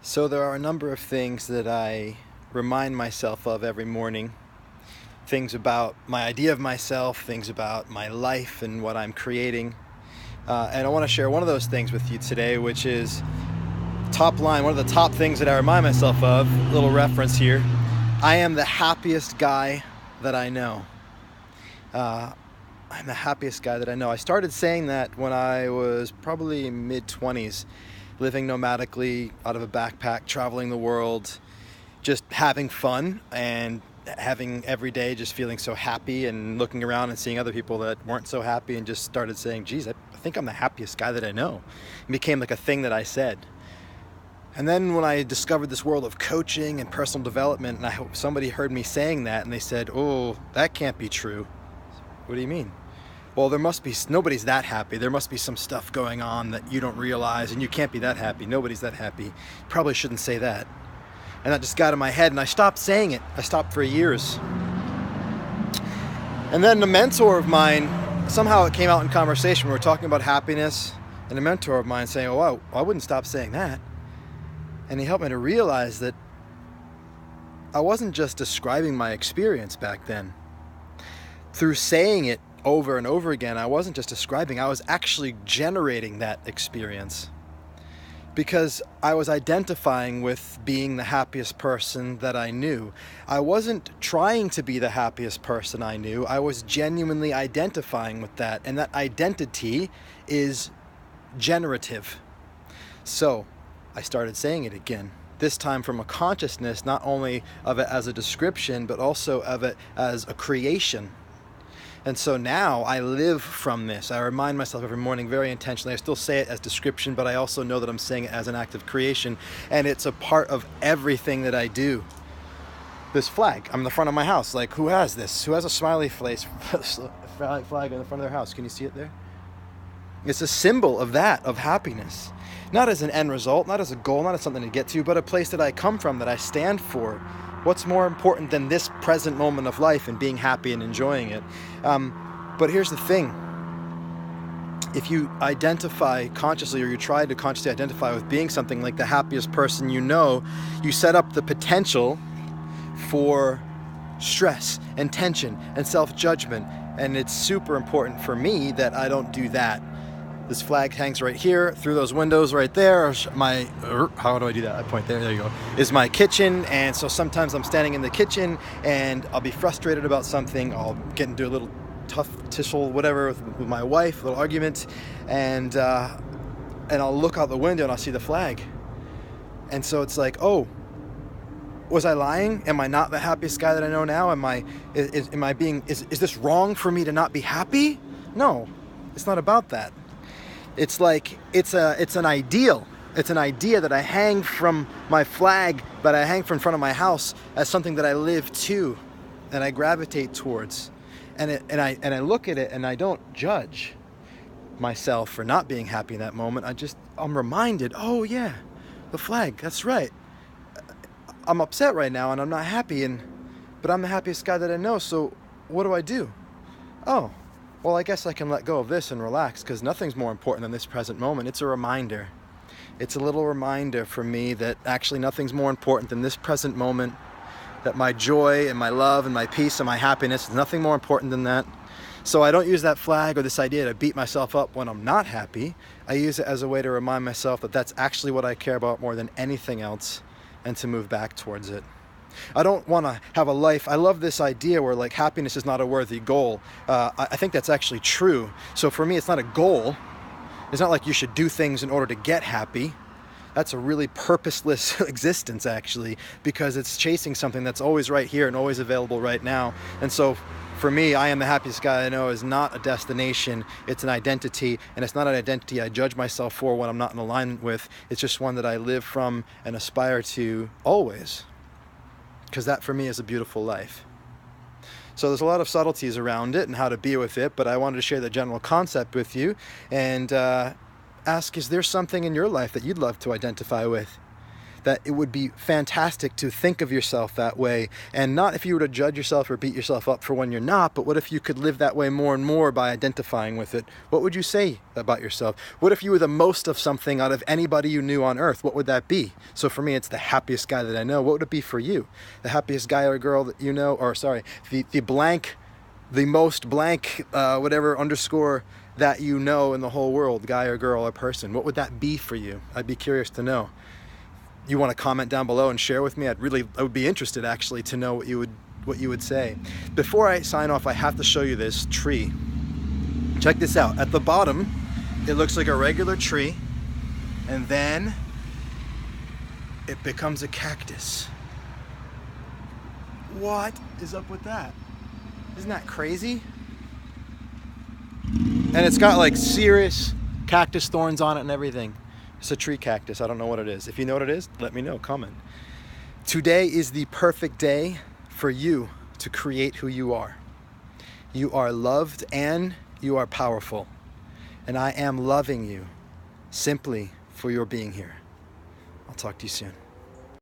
So there are a number of things that I remind myself of every morning. Things about my idea of myself, things about my life and what I'm creating. And I want to share one of those things with you today, which is top line, one of the top things that I remind myself of, little reference here. I am the happiest guy that I know. I'm the happiest guy that I know. I started saying that when I was probably mid-20s, living nomadically out of a backpack, traveling the world, just having fun and having every day just feeling so happy and looking around and seeing other people that weren't so happy, and just started saying, geez, I think I'm the happiest guy that I know. It became like a thing that I said. And then when I discovered this world of coaching and personal development, and I hope somebody heard me saying that and they said, oh, that can't be true. What do you mean? Well, nobody's that happy. There must be some stuff going on that you don't realize, and you can't be that happy. Nobody's that happy. Probably shouldn't say that. And that just got in my head, and I stopped saying it. I stopped for years. And then a mentor of mine, somehow it came out in conversation. We were talking about happiness, and a mentor of mine saying, oh, I wouldn't stop saying that. And he helped me to realize that I wasn't just describing my experience back then. Through saying it over and over again, I wasn't just describing, I was actually generating that experience. Because I was identifying with being the happiest person that I knew. I wasn't trying to be the happiest person I knew. I was genuinely identifying with that. And that identity is generative. So I started saying it again. This time from a consciousness, not only of it as a description, but also of it as a creation. And so now I live from this. I remind myself every morning very intentionally. I still say it as description, but I also know that I'm saying it as an act of creation. And it's a part of everything that I do. This flag, I'm in the front of my house. Like, who has this? Who has a smiley face flag in the front of their house? Can you see it there? It's a symbol of that, of happiness. Not as an end result, not as a goal, not as something to get to, but a place that I come from, that I stand for. What's more important than this present moment of life and being happy and enjoying it? But here's the thing. If you identify consciously, or you try to consciously identify with being something like the happiest person you know, you set up the potential for stress and tension and self-judgment. And it's super important for me that I don't do that. This flag hangs right here, through those windows right there. How do I do that? I point there, there you go, is my kitchen. And so sometimes I'm standing in the kitchen and I'll be frustrated about something. I'll get into a little tough tussle, whatever, with my wife, a little argument. And I'll look out the window and I'll see the flag. And so it's like, oh, was I lying? Am I not the happiest guy that I know now? Is this wrong for me to not be happy? No, it's not about that. It's like, it's an ideal. It's an idea that I hang from my flag, that I hang from in front of my house as something that I live to and I gravitate towards. And I look at it and I don't judge myself for not being happy in that moment. I'm reminded, oh yeah, the flag, that's right. I'm upset right now and I'm not happy, but I'm the happiest guy that I know, so what do? Oh, well, I guess I can let go of this and relax, because nothing's more important than this present moment. It's a reminder. It's a little reminder for me that actually nothing's more important than this present moment, that my joy and my love and my peace and my happiness is nothing more important than that. So I don't use that flag or this idea to beat myself up when I'm not happy. I use it as a way to remind myself that that's actually what I care about more than anything else, and to move back towards it. I don't want to have a life. I love this idea where, like, happiness is not a worthy goal. I think that's actually true. So for me, it's not a goal. It's not like you should do things in order to get happy. That's a really purposeless existence, actually, because it's chasing something that's always right here and always available right now. And so for me, I am the happiest guy I know is not a destination. It's an identity, and it's not an identity I judge myself for when I'm not in alignment with. It's just one that I live from and aspire to always, because that for me is a beautiful life. So there's a lot of subtleties around it and how to be with it, but I wanted to share the general concept with you and ask, is there something in your life that you'd love to identify with? that it would be fantastic to think of yourself that way, and not if you were to judge yourself or beat yourself up for when you're not, but what if you could live that way more and more by identifying with it? What would you say about yourself? What if you were the most of something out of anybody you knew on earth? What would that be? So for me, it's the happiest guy that I know. What would it be for you? The happiest guy or girl that you know, or sorry, the blank, the most blank, whatever underscore that you know in the whole world, guy or girl or person. What would that be for you? I'd be curious to know. You want to comment down below and share with me? I would be interested actually to know what you would say. Before I sign off, I have to show you this tree. Check this out. At the bottom, it looks like a regular tree, and then it becomes a cactus. What is up with that? Isn't that crazy? And it's got like serious cactus thorns on it and everything. It's a tree cactus. I don't know what it is. If you know what it is, let me know. Comment. Today is the perfect day for you to create who you are. You are loved and you are powerful. And I am loving you simply for your being here. I'll talk to you soon.